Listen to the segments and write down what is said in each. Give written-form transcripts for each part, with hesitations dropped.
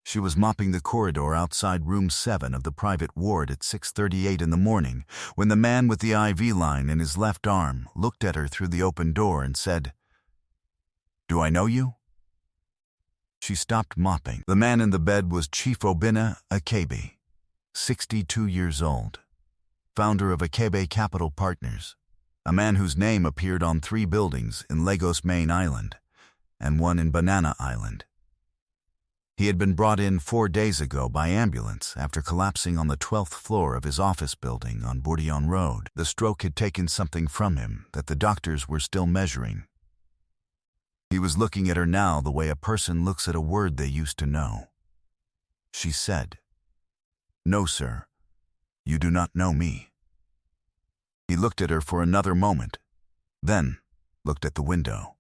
She was mopping the corridor outside room 7 of the private ward at 6:38 in the morning when the man with the IV line in his left arm looked at her through the open door and said, "Do I know you?" She stopped mopping. The man in the bed was Chief Obinna Akebe, 62 years old, founder of Akebe Capital Partners, a man whose name appeared on 3 buildings in Lagos Main Island and 1 in Banana Island. He had been brought in 4 days ago by ambulance after collapsing on the 12th floor of his office building on Bourdillon Road. The stroke had taken something from him that the doctors were still measuring. He was looking at her now the way a person looks at a word they used to know. She said, "No, sir, you do not know me." He looked at her for another moment, then looked at the window.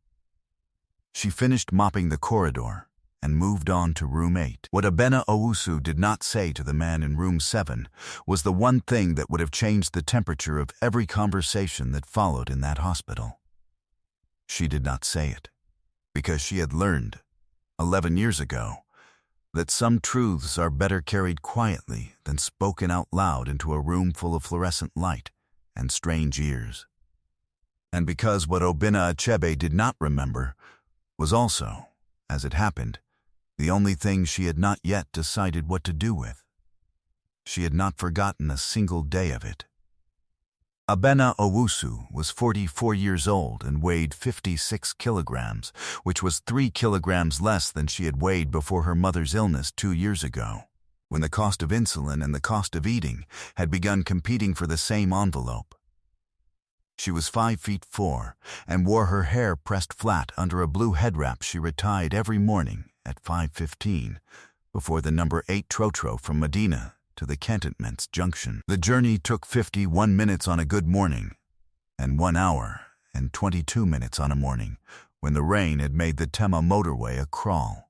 She finished mopping the corridor and moved on to room 8. What Obinna Owusu did not say to the man in room 7 was the one thing that would have changed the temperature of every conversation that followed in that hospital. She did not say it, because she had learned, 11 years ago, that some truths are better carried quietly than spoken out loud into a room full of fluorescent light and strange ears. And because what Obinna Achebe did not remember was also, as it happened, the only thing she had not yet decided what to do with. She had not forgotten a single day of it. Obinna Owusu was 44 years old and weighed 56 kilograms, which was 3 kilograms less than she had weighed before her mother's illness 2 years ago, when the cost of insulin and the cost of eating had begun competing for the same envelope. She was 5'4" and wore her hair pressed flat under a blue head wrap she retied every morning at 5:15 before the number 8 trotro from Medina to the Cantonments Junction. The journey took 51 minutes on a good morning and 1 hour and 22 minutes on a morning when the rain had made the Tema motorway a crawl.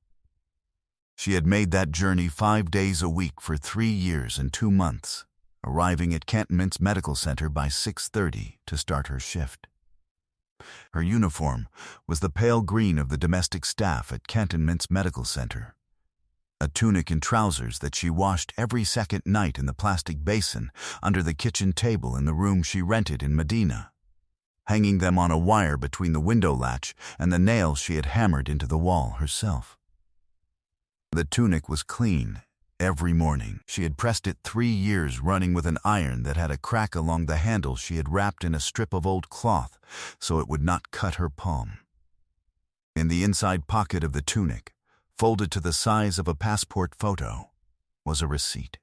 She had made that journey 5 days a week for 3 years and 2 months, arriving at Cantonments Medical Center by 6:30 to start her shift. Her uniform was the pale green of the domestic staff at Cantonments Medical Center, a tunic and trousers that she washed every second night in the plastic basin under the kitchen table in the room she rented in Medina, hanging them on a wire between the window latch and the nails she had hammered into the wall herself. The tunic was clean every morning. She had pressed it 3 years running with an iron that had a crack along the handle she had wrapped in a strip of old cloth so it would not cut her palm. In the inside pocket of the tunic, folded to the size of a passport photo, was a receipt.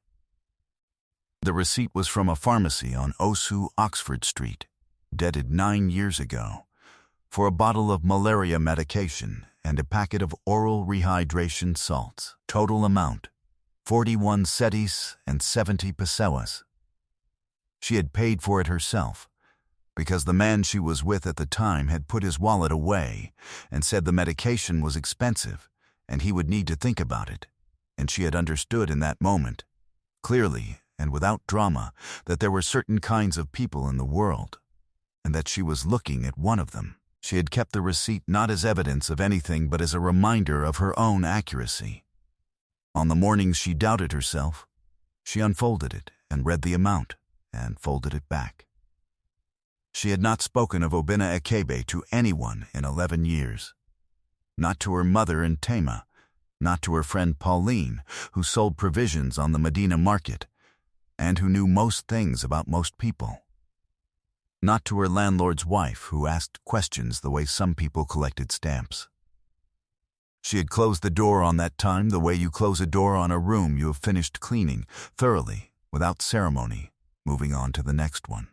The receipt was from a pharmacy on Osu, Oxford Street, dated 9 years ago, for a bottle of malaria medication and a packet of oral rehydration salts. Total amount, 41 cedis and 70 pesewas. She had paid for it herself, because the man she was with at the time had put his wallet away and said the medication was expensive and he would need to think about it, and she had understood in that moment, clearly and without drama, that there were certain kinds of people in the world, and that she was looking at one of them. She had kept the receipt not as evidence of anything but as a reminder of her own accuracy. On the mornings she doubted herself, she unfolded it and read the amount and folded it back. She had not spoken of Obinna Akebe to anyone in 11 years. Not to her mother in Tema, not to her friend Pauline, who sold provisions on the Medina market, and who knew most things about most people. Not to her landlord's wife, who asked questions the way some people collected stamps. She had closed the door on that time the way you close a door on a room you have finished cleaning, thoroughly, without ceremony, moving on to the next one.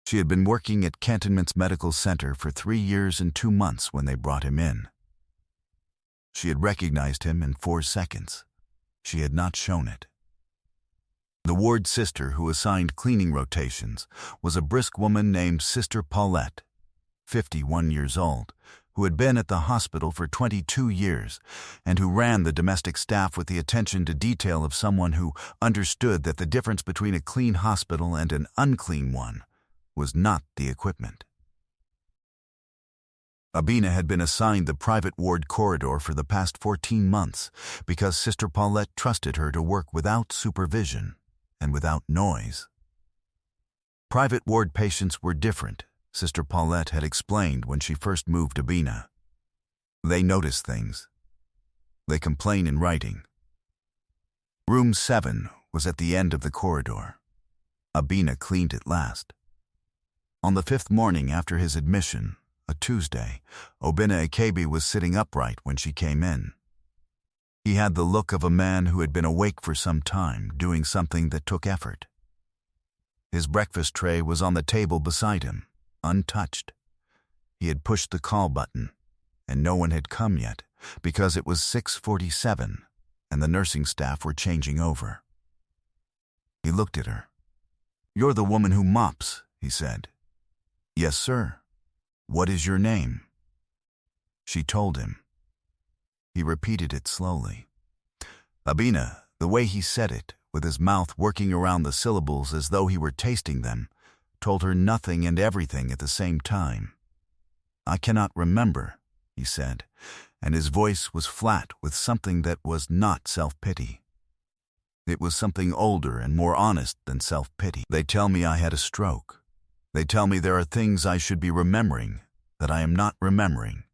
She had been working at Cantonments Medical Center for 3 years and 2 months when they brought him in. She had recognized him in 4 seconds. She had not shown it. The ward sister who assigned cleaning rotations was a brisk woman named Sister Paulette, 51 years old, who had been at the hospital for 22 years and who ran the domestic staff with the attention to detail of someone who understood that the difference between a clean hospital and an unclean one was not the equipment. Abina had been assigned the private ward corridor for the past 14 months because Sister Paulette trusted her to work without supervision and without noise. Private ward patients were different, Sister Paulette had explained when she first moved Abina. They notice things. They complain in writing. Room 7 was at the end of the corridor. Abina cleaned it last. On the 5th morning after his admission, a Tuesday, Obina Akabe was sitting upright when she came in. He had the look of a man who had been awake for some time, doing something that took effort. His breakfast tray was on the table beside him, untouched. He had pushed the call button, and no one had come yet, because it was 6:47, and the nursing staff were changing over. He looked at her. "You're the woman who mops," he said. "Yes, sir. What is your name?" She told him. He repeated it slowly. Abina, the way he said it, with his mouth working around the syllables as though he were tasting them, told her nothing and everything at the same time. "I cannot remember," he said, and his voice was flat with something that was not self-pity. It was something older and more honest than self-pity. "They tell me I had a stroke. They tell me there are things I should be remembering that I am not remembering."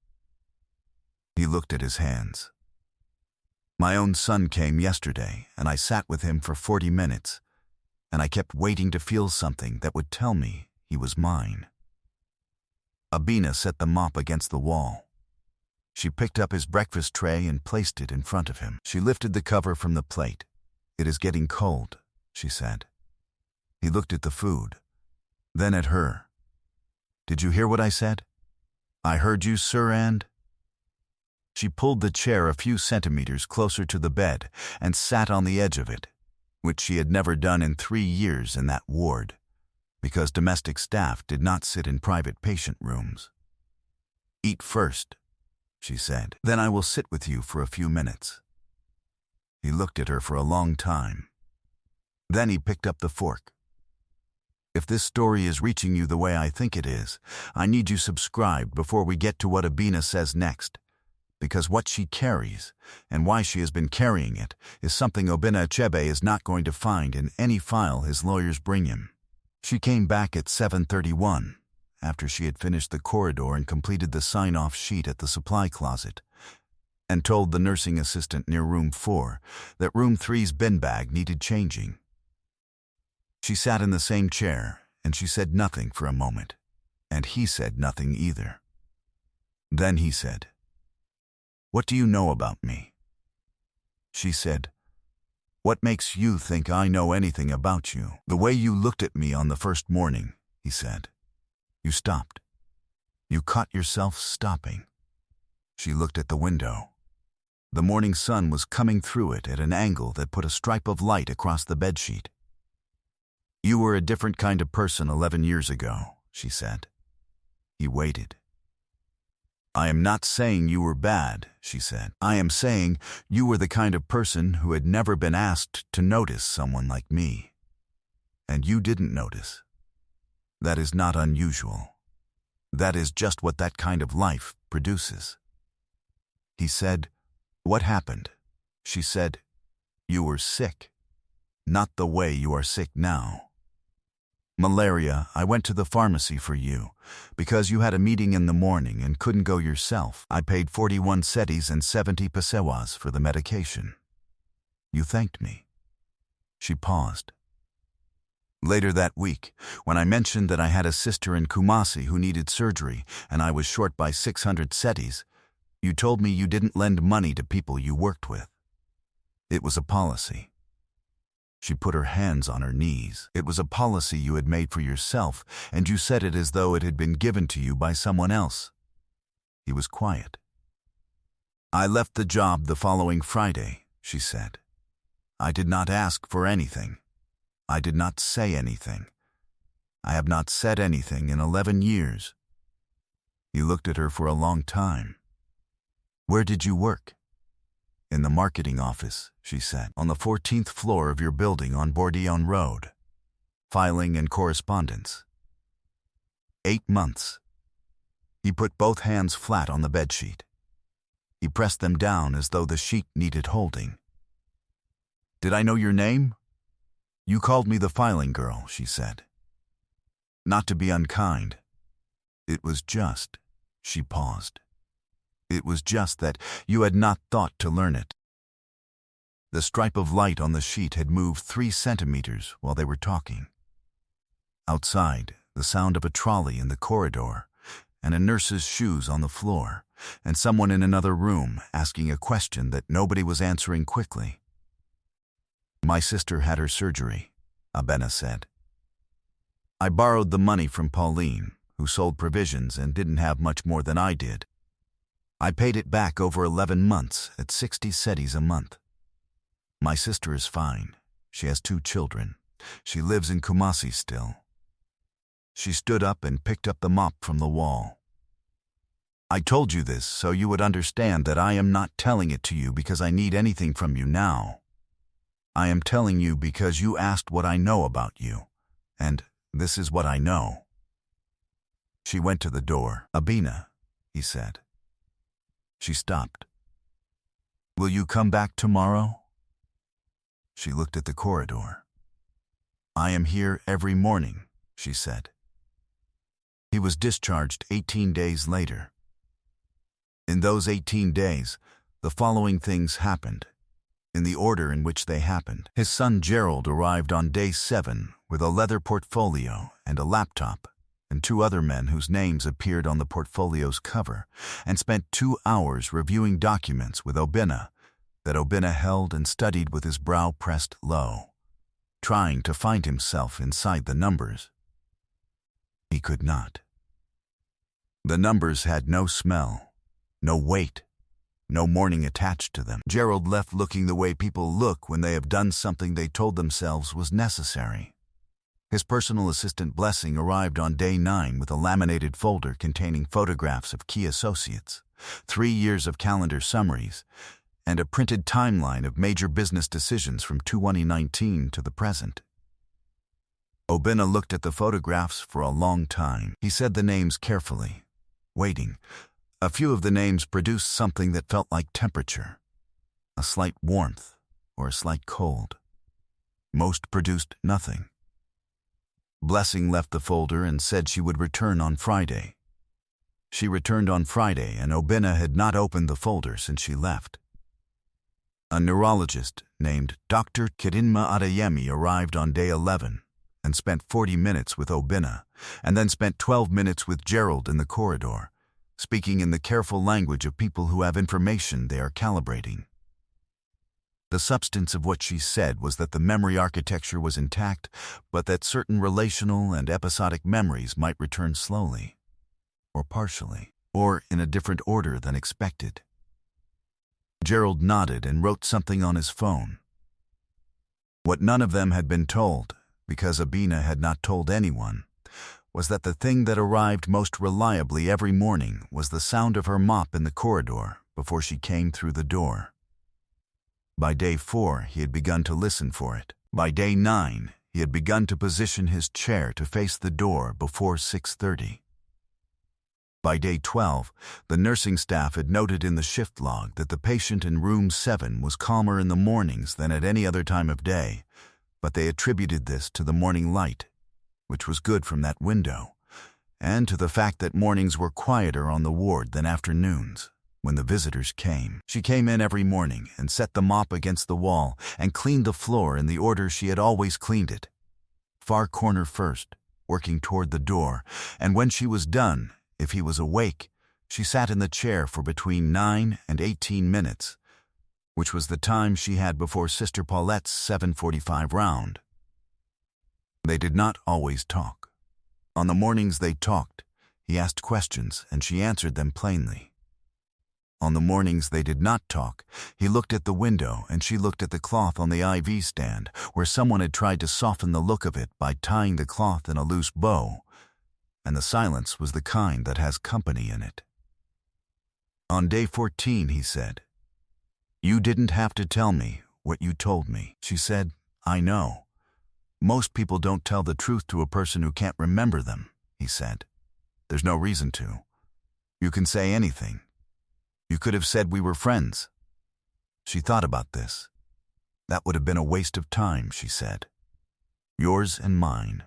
He looked at his hands. "My own son came yesterday, and I sat with him for 40 minutes, and I kept waiting to feel something that would tell me he was mine." Abina set the mop against the wall. She picked up his breakfast tray and placed it in front of him. She lifted the cover from the plate. "It is getting cold," she said. He looked at the food, then at her. "Did you hear what I said?" "I heard you, sir, and—" She pulled the chair a few centimeters closer to the bed and sat on the edge of it, which she had never done in 3 years in that ward, because domestic staff did not sit in private patient rooms. "Eat first," she said. "Then I will sit with you for a few minutes." He looked at her for a long time. Then he picked up the fork. "If this story is reaching you the way I think it is, I need you subscribed before we get to what Abina says next, because what she carries, and why she has been carrying it, is something Obina Achebe is not going to find in any file his lawyers bring him." She came back at 7:31, after she had finished the corridor and completed the sign-off sheet at the supply closet, and told the nursing assistant near room 4 that room 3's bin bag needed changing. She sat in the same chair, and she said nothing for a moment, and he said nothing either. Then he said, "What do you know about me?" She said, "What makes you think I know anything about you?" "The way you looked at me on the first morning," he said. "You stopped. You caught yourself stopping." She looked at the window. The morning sun was coming through it at an angle that put a stripe of light across the bedsheet. "You were a different kind of person 11 years ago," she said. He waited. "I am not saying you were bad," she said. "I am saying you were the kind of person who had never been asked to notice someone like me. And you didn't notice. That is not unusual. That is just what that kind of life produces." He said, "What happened?" She said, "You were sick. Not the way you are sick now. Malaria. I went to the pharmacy for you, because you had a meeting in the morning and couldn't go yourself. I paid 41 cedis and 70 pesewas for the medication. You thanked me." She paused. "Later that week, when I mentioned that I had a sister in Kumasi who needed surgery and I was short by 600 cedis, you told me you didn't lend money to people you worked with. It was a policy." She put her hands on her knees. "It was a policy you had made for yourself, and you said it as though it had been given to you by someone else." He was quiet. "I left the job the following Friday," she said. "I did not ask for anything. I did not say anything. I have not said anything in 11 years. He looked at her for a long time. "Where did you work?" "In the marketing office," she said, "on the 14th floor of your building on Bourdion Road. Filing and correspondence." 8 months. He put both hands flat on the bedsheet. He pressed them down as though the sheet needed holding. "Did I know your name?" "You called me the filing girl," she said. "Not to be unkind. It was just," she paused. "It was just that you had not thought to learn it." The stripe of light on the sheet had moved 3 centimeters while they were talking. Outside, the sound of a trolley in the corridor, and a nurse's shoes on the floor, and someone in another room asking a question that nobody was answering quickly. "My sister had her surgery," Abena said. "I borrowed the money from Pauline, who sold provisions and didn't have much more than I did. I paid it back over 11 months at 60 cedis a month. My sister is fine. She has 2 children. She lives in Kumasi still." She stood up and picked up the mop from the wall. "I told you this so you would understand that I am not telling it to you because I need anything from you now. I am telling you because you asked what I know about you, and this is what I know." She went to the door. "Abena," he said. She stopped. "Will you come back tomorrow?" She looked at the corridor. "I am here every morning," she said. He was discharged 18 days later. In those 18 days, the following things happened, in the order in which they happened. His son Gerald arrived on day 7 with a leather portfolio and a laptop, and 2 other men whose names appeared on the portfolio's cover, and spent 2 hours reviewing documents with Obina that Obina held and studied with his brow pressed low, trying to find himself inside the numbers. He could not. The numbers had no smell, no weight, no morning attached to them. Gerald left looking the way people look when they have done something they told themselves was necessary. His personal assistant Blessing arrived on day 9 with a laminated folder containing photographs of key associates, 3 years of calendar summaries, and a printed timeline of major business decisions from 2019 to the present. Obina looked at the photographs for a long time. He said the names carefully, waiting. A few of the names produced something that felt like temperature, a slight warmth or a slight cold. Most produced nothing. Blessing left the folder and said she would return on Friday. She returned on Friday, and Obina had not opened the folder since she left. A neurologist named Dr. Kidinma Adeyemi arrived on day 11 and spent 40 minutes with Obina, and then spent 12 minutes with Gerald in the corridor, speaking in the careful language of people who have information they are calibrating. The substance of what she said was that the memory architecture was intact, but that certain relational and episodic memories might return slowly, or partially, or in a different order than expected. Gerald nodded and wrote something on his phone. What none of them had been told, because Abina had not told anyone, was that the thing that arrived most reliably every morning was the sound of her mop in the corridor before she came through the door. By day 4, he had begun to listen for it. By day 9, he had begun to position his chair to face the door before 6:30. By day 12, the nursing staff had noted in the shift log that the patient in room 7 was calmer in the mornings than at any other time of day, but they attributed this to the morning light, which was good from that window, and to the fact that mornings were quieter on the ward than afternoons, when the visitors came. She came in every morning and set the mop against the wall and cleaned the floor in the order she had always cleaned it. Far corner first, working toward the door, and when she was done, if he was awake, she sat in the chair for between 9 and 18 minutes, which was the time she had before Sister Paulette's 7:45 round. They did not always talk. On the mornings they talked, he asked questions and she answered them plainly. On the mornings they did not talk, he looked at the window and she looked at the cloth on the IV stand, where someone had tried to soften the look of it by tying the cloth in a loose bow, and the silence was the kind that has company in it. On day 14, he said, "You didn't have to tell me what you told me." She said, "I know. Most people don't tell the truth to a person who can't remember them," he said. "There's no reason to. You can say anything. You could have said we were friends. She thought about this. That would have been a waste of time, she said. Yours and mine.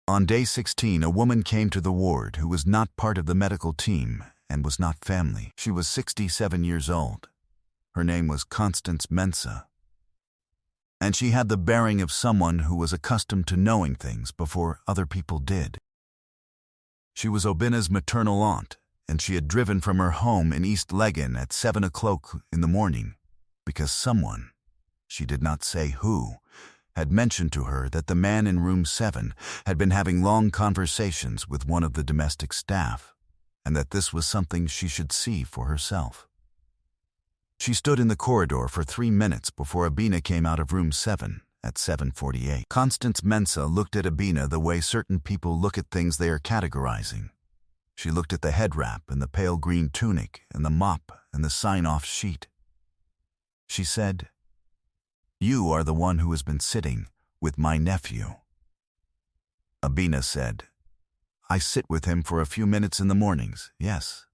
On day 16, a woman came to the ward who was not part of the medical team and was not family. She was 67 years old. Her name was Constance Mensah. And she had the bearing of someone who was accustomed to knowing things before other people did. She was Obina's maternal aunt, and she had driven from her home in East Legan at 7 o'clock in the morning because someone, she did not say who, had mentioned to her that the man in room 7 had been having long conversations with one of the domestic staff, and that this was something she should see for herself. She stood in the corridor for 3 minutes before Obina came out of room 7 at 7:48. Constance Mensah looked at Obina the way certain people look at things they are categorizing. She looked at the head wrap and the pale green tunic and the mop and the sign-off sheet. She said, "You are the one who has been sitting with my nephew." Obina said, "I sit with him for a few minutes in the mornings, yes.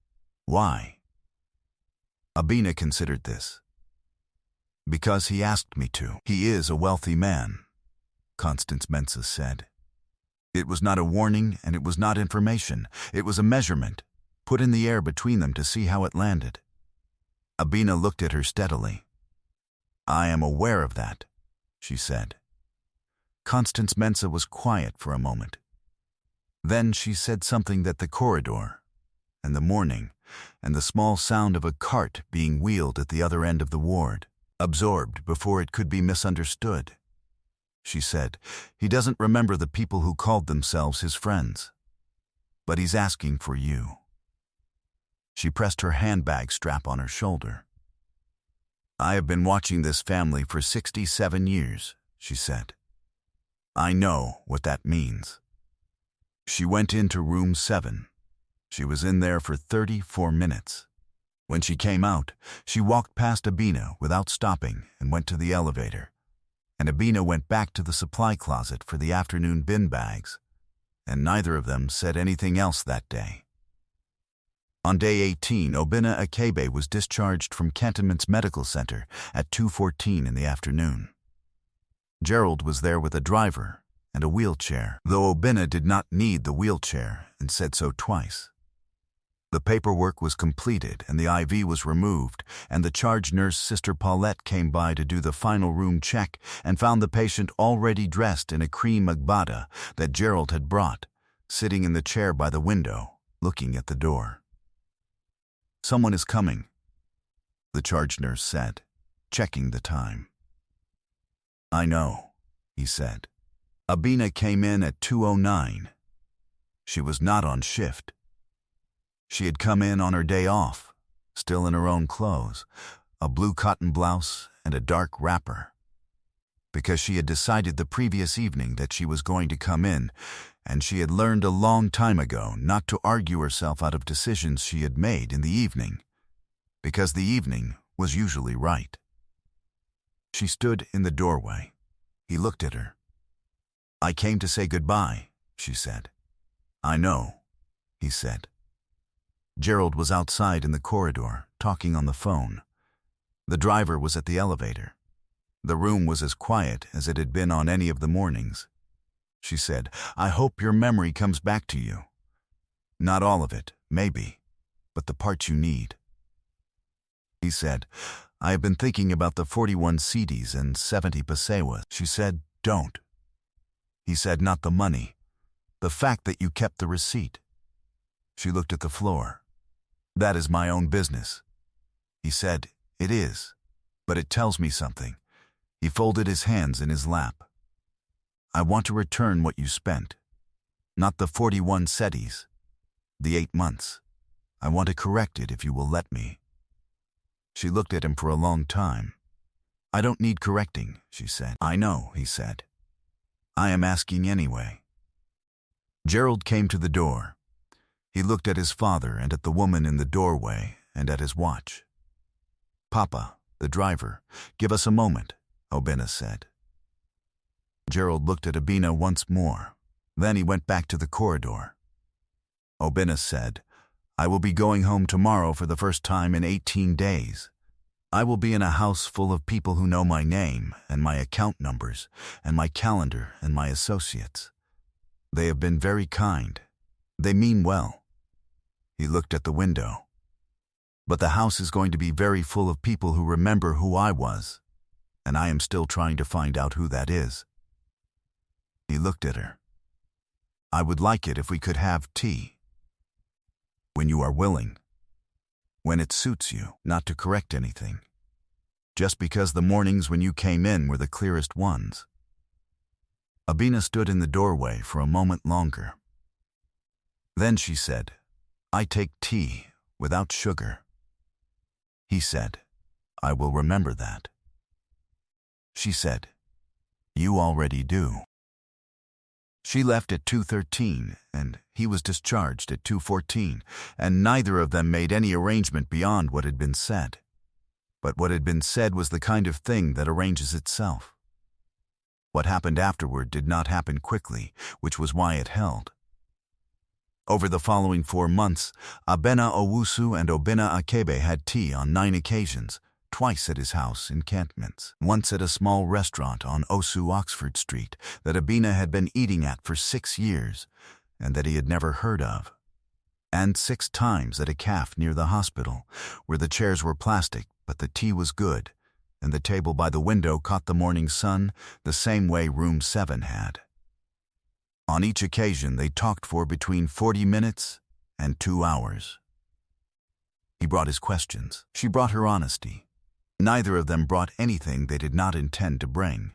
Why?" Obina considered this. "Because he asked me to. He is a wealthy man," Constance Mensah said. It was not a warning and it was not information. It was a measurement, put in the air between them to see how it landed. Obina looked at her steadily. "I am aware of that," she said. Constance Mensah was quiet for a moment. Then she said something that the corridor, and the morning, and the small sound of a cart being wheeled at the other end of the ward absorbed before it could be misunderstood. She said, "He doesn't remember the people who called themselves his friends, but he's asking for you." She pressed her handbag strap on her shoulder. "I have been watching this family for 67 years, she said. "I know what that means." She went into room 7. She was in there for 34 minutes. When she came out, she walked past Obina without stopping and went to the elevator. And Obina went back to the supply closet for the afternoon bin bags, and neither of them said anything else that day. On day 18, Obina Akebe was discharged from Cantonment's Medical Center at 2:14 in the afternoon. Gerald was there with a driver and a wheelchair, though Obina did not need the wheelchair and said so twice. The paperwork was completed and the IV was removed, and the charge nurse, Sister Paulette, came by to do the final room check and found the patient already dressed in a cream agbada that Gerald had brought, sitting in the chair by the window, looking at the door. "Someone is coming," the charge nurse said, checking the time. "I know," he said. Obina came in at 2:09. She was not on shift. She had come in on her day off, still in her own clothes, a blue cotton blouse and a dark wrapper, because she had decided the previous evening that she was going to come in, and she had learned a long time ago not to argue herself out of decisions she had made in the evening, because the evening was usually right. She stood in the doorway. He looked at her. "I came to say goodbye," she said. "I know," he said. Gerald was outside in the corridor, talking on the phone. The driver was at the elevator. The room was as quiet as it had been on any of the mornings. She said, "I hope your memory comes back to you. Not all of it, maybe, but the parts you need." He said, "I have been thinking about the 41 cedis and 70 pesewas." She said, "Don't." He said, "Not the money. The fact that you kept the receipt." She looked at the floor. "That is my own business." He said, "It is, but it tells me something." He folded his hands in his lap. "I want to return what you spent. Not the 41 cedis, the 8 months. I want to correct it if you will let me." She looked at him for a long time. "I don't need correcting," she said. "I know," he said. "I am asking anyway." Gerald came to the door. He looked at his father and at the woman in the doorway and at his watch. "Papa, the driver, give us a moment," Obina said. Gerald looked at Obina once more. Then he went back to the corridor. Obina said, I will be going home tomorrow for the first time in 18 days. I will be in a house full of people who know my name and my account numbers and my calendar and my associates. They have been very kind. They mean well." He looked at the window. "But the house is going to be very full of people who remember who I was, and I am still trying to find out who that is." He looked at her. "I would like it if we could have tea. When you are willing. When it suits you, not to correct anything. Just because the mornings when you came in were the clearest ones." Abina stood in the doorway for a moment longer. Then she said, "I take tea without sugar." He said, "I will remember that." She said, "You already do." She left at 2:13, and he was discharged at 2:14, and neither of them made any arrangement beyond what had been said. But what had been said was the kind of thing that arranges itself. What happened afterward did not happen quickly, which was why it held. Over the following 4 months, Abena Owusu and Obina Akebe had tea on 9 occasions, twice at his house in Cantonments, once at a small restaurant on Osu Oxford Street that Abina had been eating at for 6 years and that he had never heard of, and 6 times at a cafe near the hospital, where the chairs were plastic but the tea was good, and the table by the window caught the morning sun the same way room 7 had. On each occasion they talked for between 40 minutes and 2 hours. He brought his questions. She brought her honesty. Neither of them brought anything they did not intend to bring.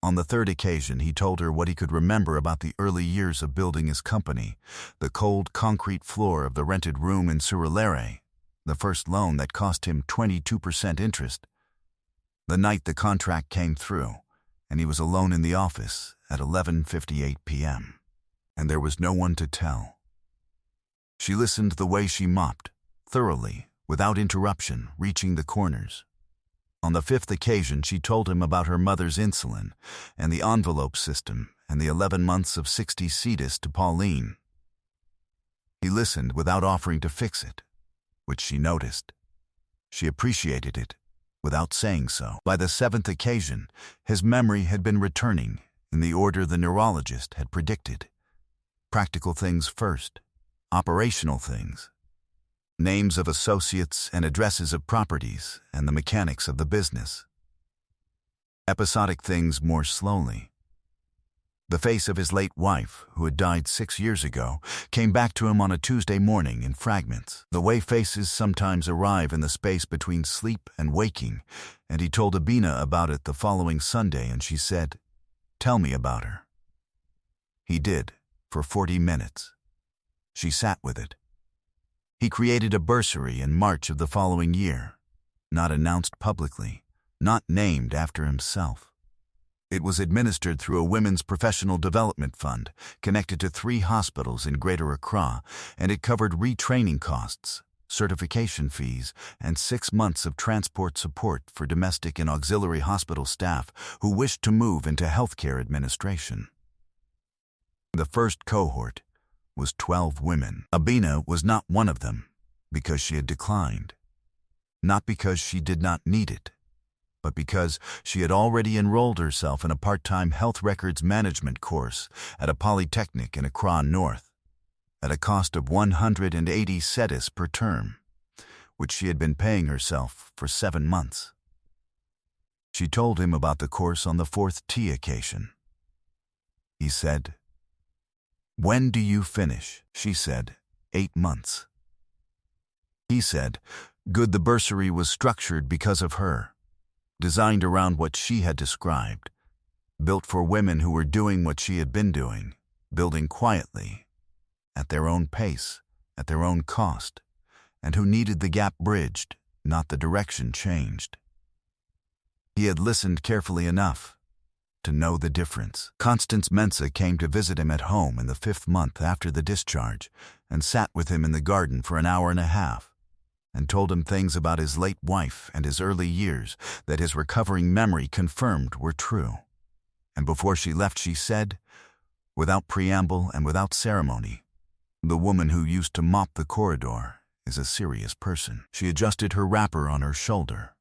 On the 3rd occasion, he told her what he could remember about the early years of building his company, the cold concrete floor of the rented room in Surulere, the first loan that cost him 22% interest, the night the contract came through, and he was alone in the office at 11:58 p.m., and there was no one to tell. She listened the way she mopped, thoroughly, without interruption, reaching the corners. On the 5th occasion, she told him about her mother's insulin and the envelope system and the 11 months of 60 cetus to Pauline. He listened without offering to fix it, which she noticed. She appreciated it, without saying so. By the 7th occasion, his memory had been returning in the order the neurologist had predicted. Practical things first, operational things. Names of associates and addresses of properties and the mechanics of the business. Episodic things more slowly. The face of his late wife, who had died 6 years ago, came back to him on a Tuesday morning in fragments, the way faces sometimes arrive in the space between sleep and waking, and he told Abina about it the following Sunday, and she said, "Tell me about her." He did, for 40 minutes. She sat with it. He created a bursary in March of the following year, not announced publicly, not named after himself. It was administered through a women's professional development fund connected to 3 hospitals in Greater Accra, and it covered retraining costs, certification fees, and 6 months of transport support for domestic and auxiliary hospital staff who wished to move into healthcare administration. The first cohort was 12 women. Abina was not one of them, because she had declined. Not because she did not need it, but because she had already enrolled herself in a part-time health records management course at a polytechnic in Accra North, at a cost of 180 cedis per term, which she had been paying herself for 7 months. She told him about the course on the 4th tea occasion. He said, "When do you finish?" She said, 8 months. He said, "Good, the bursary was structured because of her, designed around what she had described, built for women who were doing what she had been doing, building quietly, at their own pace, at their own cost, and who needed the gap bridged, not the direction changed." He had listened carefully enough to know the difference. Constance Mensah came to visit him at home in the 5th month after the discharge and sat with him in the garden for an hour and a half and told him things about his late wife and his early years that his recovering memory confirmed were true. And before she left, she said, without preamble and without ceremony, The woman who used to mop the corridor is a serious person. She adjusted her wrapper on her shoulder.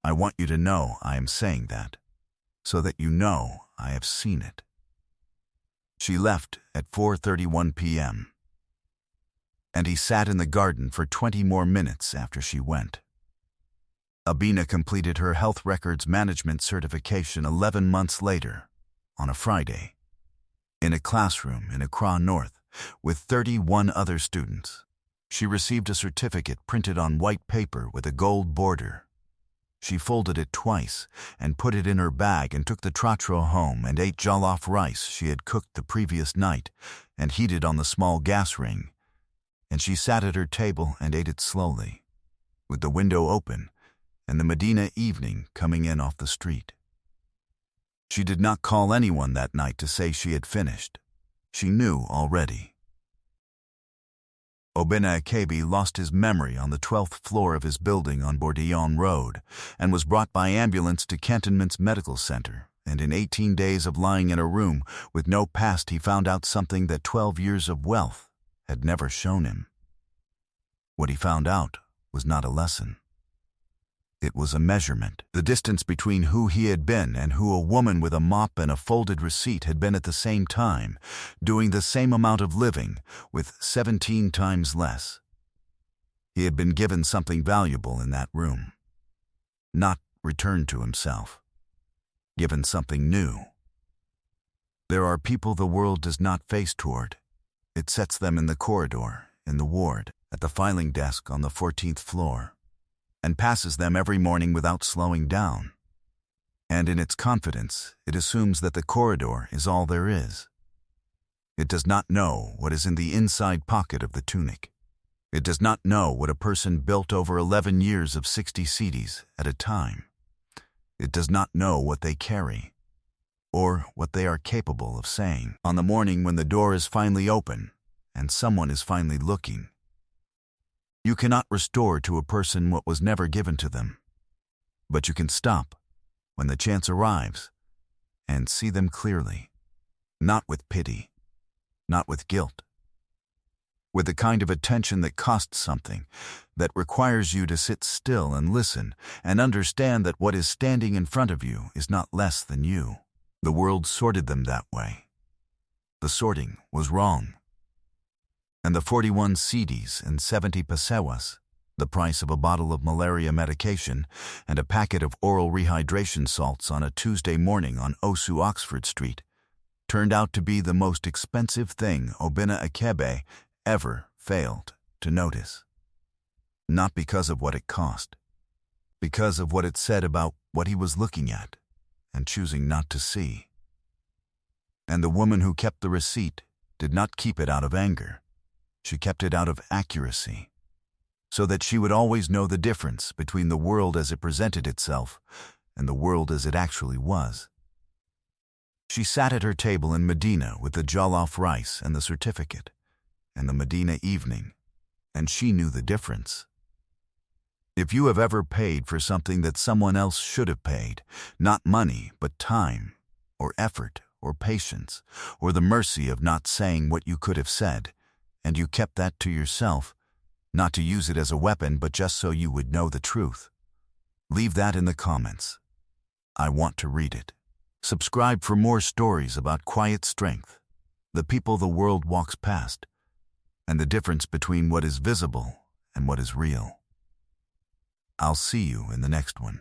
I want you to know I am saying that, so that you know I have seen it. She left at 4:31 p.m., and he sat in the garden for 20 more minutes after she went. Abina completed her health records management certification 11 months later, on a Friday, in a classroom in Accra North with 31 other students. She received a certificate printed on white paper with a gold border. She folded it twice and put it in her bag and took the trotro home and ate jollof rice she had cooked the previous night and heated on the small gas ring. And she sat at her table and ate it slowly, with the window open and the Medina evening coming in off the street. She did not call anyone that night to say she had finished. She knew already. Obinna Akebe lost his memory on the 12th floor of his building on Bourdillon Road and was brought by ambulance to Cantonment's medical center, and in 18 days of lying in a room with no past he found out something that 12 years of wealth had never shown him. What he found out was not a lesson. It was a measurement, the distance between who he had been and who a woman with a mop and a folded receipt had been at the same time, doing the same amount of living, with 17 times less. He had been given something valuable in that room. Not returned to himself. Given something new. There are people the world does not face toward. It sets them in the corridor, in the ward, at the filing desk on the 14th floor, and passes them every morning without slowing down. And in its confidence, it assumes that the corridor is all there is. It does not know what is in the inside pocket of the tunic. It does not know what a person built over 11 years of 60 cedis at a time. It does not know what they carry, or what they are capable of saying on the morning when the door is finally open and someone is finally looking. You cannot restore to a person what was never given to them, but you can stop when the chance arrives and see them clearly, not with pity, not with guilt, with the kind of attention that costs something, that requires you to sit still and listen and understand that what is standing in front of you is not less than you. The world sorted them that way. The sorting was wrong. And the 41 cedis and 70 pesewas, the price of a bottle of malaria medication and a packet of oral rehydration salts on a Tuesday morning on Osu Oxford Street, turned out to be the most expensive thing Obinna Akebe ever failed to notice. Not because of what it cost, because of what it said about what he was looking at and choosing not to see. And the woman who kept the receipt did not keep it out of anger. She kept it out of accuracy, so that she would always know the difference between the world as it presented itself and the world as it actually was. She sat at her table in Medina with the jollof rice and the certificate, and the Medina evening, and she knew the difference. If you have ever paid for something that someone else should have paid, not money, but time, or effort, or patience, or the mercy of not saying what you could have said, and you kept that to yourself, not to use it as a weapon, but just so you would know the truth, leave that in the comments. I want to read it. Subscribe for more stories about quiet strength, the people the world walks past, and the difference between what is visible and what is real. I'll see you in the next one.